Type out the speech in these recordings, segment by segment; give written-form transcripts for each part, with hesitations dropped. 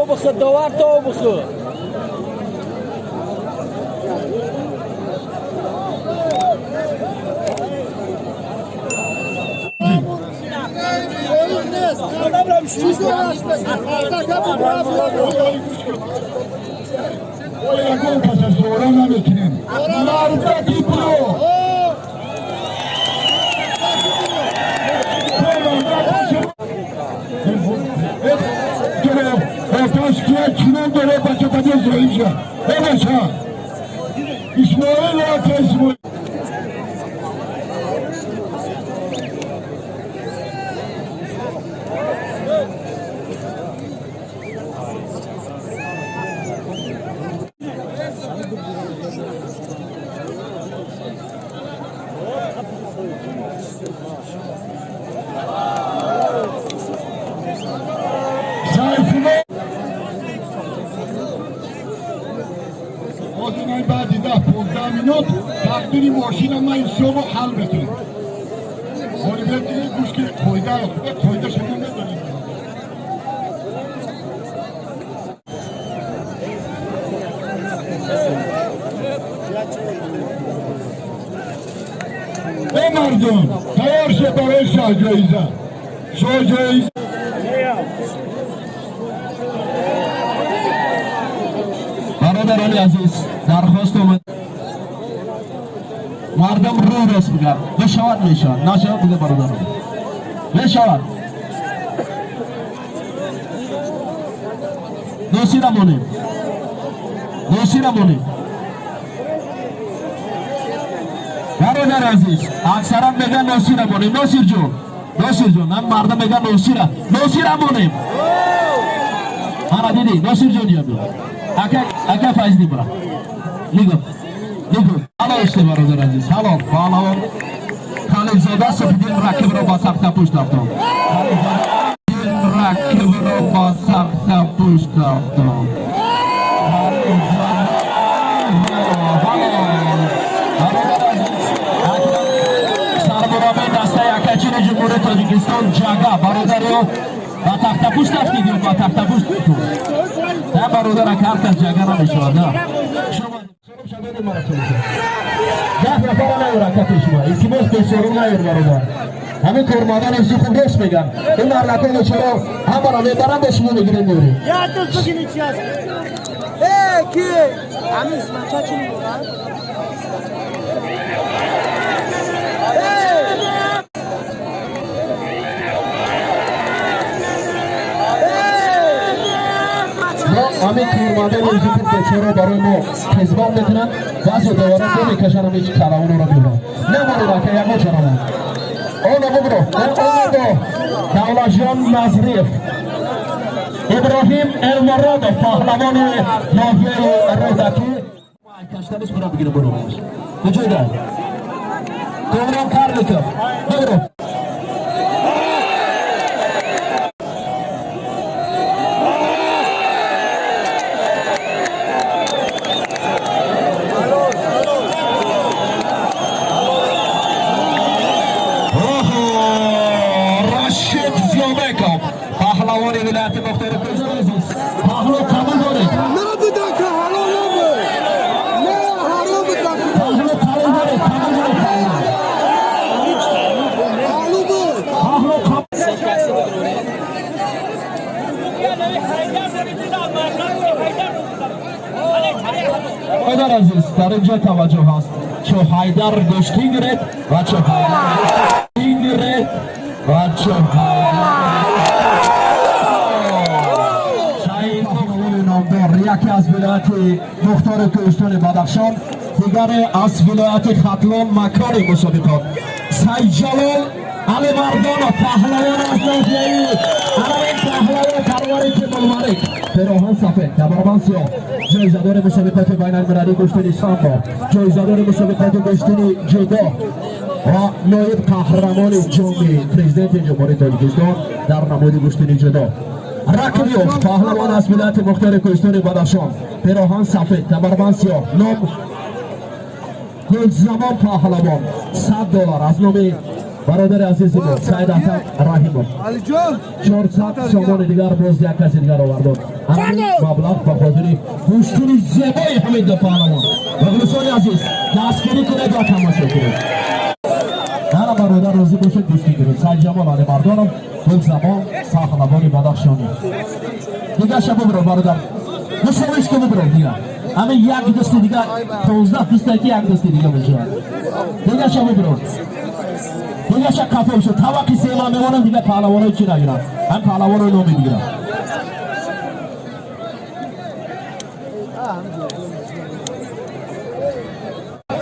بخور داور تا بخور Gol pasası oranla bitirin. Marifeti pro. Ortaşkiye kimin göre başa söyleyeceğim. Evet ha. İsmail Ateş bu. بعد 10-15 minut تقدیری ماشین ما این صبح حل بکنیم مولویت دیگه گوش که تویده شما نداریم به مردم تیار شد برای شاهجایزه برادران عزیز درخواست اومد مردم رو راست بگن بشود میشود نشود بگه برادران بشود دوستی نمونیم برادر عزیز اکثرا میگن دوستی نمونیم ناصر جون هم مردم میگن دوستی نمونیم انا دیدی ناصر جون یابی اکا فایز دی برا لیگو حالا اشته برادر عزیز حالا پهلوان خالد زاده سپیدین رکب را با سخت پشت رفتم سربرامه دسته یکچین جمهوری تاجیکستان جاگا برادریو با تخت پشت رفتیدیم با تخت پشت نه برادر کارت از جاگا نمیشود شما شبیه مراسم ده نفر نیور کتی شما ایسیموس پیشورون نیور برادر همین کورمادان ایسی خوب دوست میگن این مرلکه چرا همه را میبرن به شما میگیرین میوری یاد دوست بگینی چی هست کی همین اسمچه چی میگن همین کورمادان ایسی خوب چرا برای ما کذبان میکنن بعضی دواره تو میکشن همیچ کلاون را بیرون نمانی را که یکو چرا اونو بگرو دولجان نظریف ابراهیم المرادov پهلوان ناحیه رودکی کشتنش برا بگیره برو بجای ده کامران کار بکن بگرو پهلوان ولایت مختار کوهستان عزیز پهلو قبول دارید نبودن که حرامه نه حرامه پهلو قبول دارید حیدر عزیز در اینجا توجه هست چو حیدر گشتی گرد و چو یکی از ولایت مختار کوهستان بدخشان دیگر از ولایت ختلان مکان مسابقات سید جلال علی مردان پهلوان از ناحیه علم پهلوان پروری تیمالملک پیراهن سفید کمربند سیاه جایزه‌دار مسابقات بین المللی گشتنی سامبا جایزه‌دار مسابقات گشتنی جودو و نایب قهرمان جام پرزیدنت جمهوری تاجیکستان در نماد گشتنی جودو رکبیوف پهلوان از ولایت مختار کوهستان بدخشان پیراهن سفید کمربند سیاه نام گلزمان پهلوان $100 از نام برادر عزیزم سعید احمد رحیمov علی جان 400 سامان دیگر باز یک کسی دیگر آورد. همین مبلغ به خاطر گوشتن زیبای حمید پهلوان. بغلستان عزیز دستگیری کنید و تماشا کنید. هر برادر راضی باشد گوشتی گیرید. سعید جمال علی مردانم گل زمان پهلوان بدخشانی. دیگر شب برو برادر مساویش که برو دیگر. همین یک دستی دیگر 15 دستی که یک دستی دیگر میشه. دیگر شب برو. دیگه شک کافی شد. تا وقتی سیما میمونم دیگه پهلوانای چی نگیرم. هم پهلوانای نو میگیرم.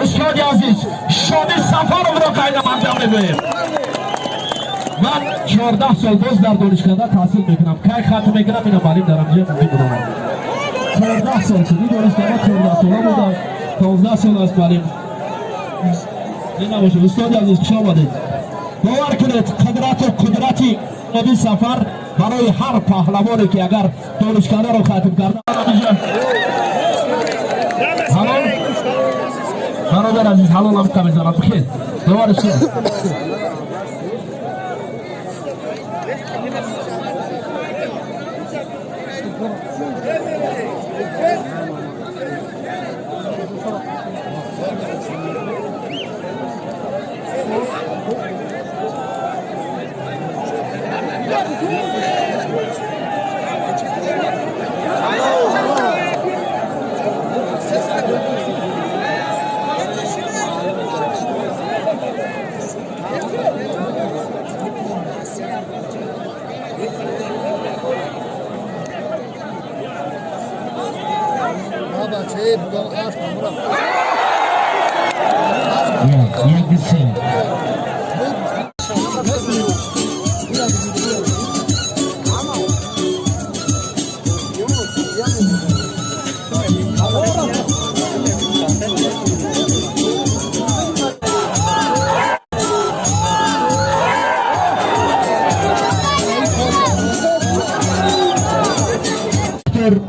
استاد عزیز شادی سفرم را قیدم انجام میدیم. من 14 سال باز در دانشگاه تحصیل میکنم. کی ختم میکنم اینو معلوم دارم جه ممکن بدونم. 14 سال شدی دانشگاه 14 ساله بودم. 15 سال از معلوم. این نباشه استاد عزیز خوش آمدید. باور کنید قدرتی نبی سفر برای هر پهلوانی که اگر دانشکده رو ختم کرده حلال برادر عزیز حلال هم کمی زنم بخیر دوارش کنید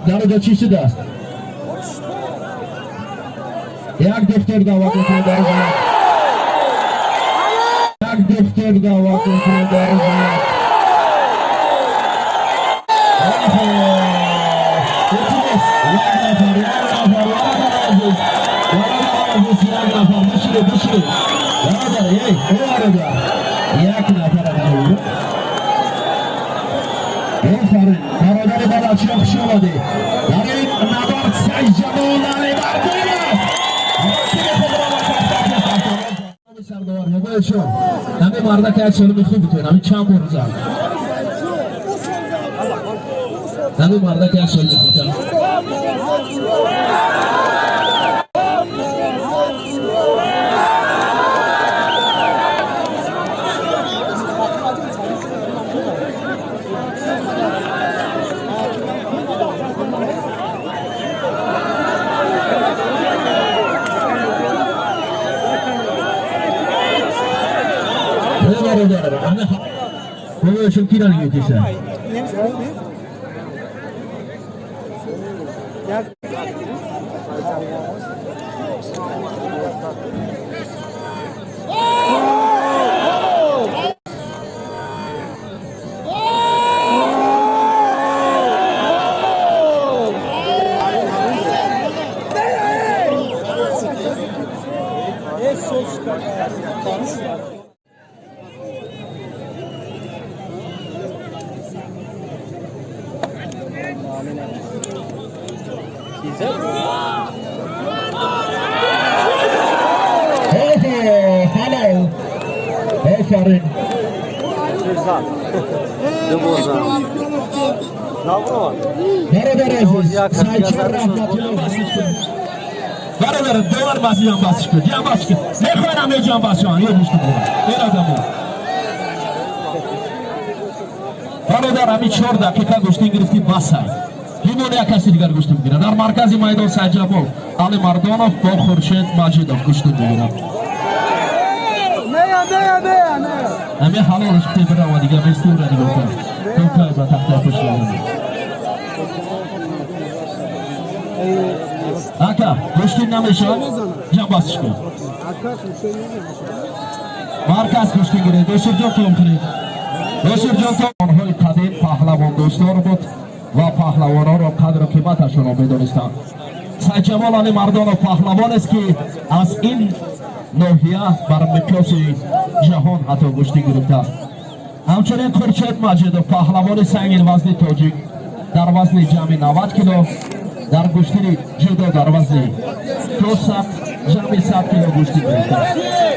درجه چی شده است؟ یک دفتر دعوت میکنه در زیاد یک دفتر دعوت میکنه در زیاد یک نفر برادر بدخشان خوش آمده. در این نبرد سعید جمال علی مردان است. سردار موبایل شو همه مرده که یک سالمی خوب بتوین همین چند بار روزم همه مرده که یک سالمی خوب بتوین Böyle çok kiran yetişen. برادر دوار باسی جان باسی کن جان باسی کن نخواهرم یه جان باسی جان یه دوست بودم این آدم بود برادر همی 4 دقیقه گوشتی گرفتی بس های همون یک کسی دیگر گوشتی میگیره در مرکز میدان سعید جمال علی مردانov با خورشید مجیدov گوشتی میگیره همه حلالش که برای و دیگه میستی و را دیگه کنم توکای با تخته پشت لازم آکا گوشتی نمیشه جان باسش کن مرکز کشتی گیره دوستر جان کلام کنید دوستر جان آنهای قدیم پهلوان دوستار بود و پهلوان ها را قدر و قیمتشون را می‌دانستند. سید جمال علی مردان پهلوان است که از این ناحیه بر مقیاس جهان حتی کشتی گرفته است. همچنین خورشید مجید پهلوان سنگین وزن تاجیک در وزن جمعی 90 کیلو در کشتی جودو در وزن 200 جمعی 100 کیلو کشتی گرفته است.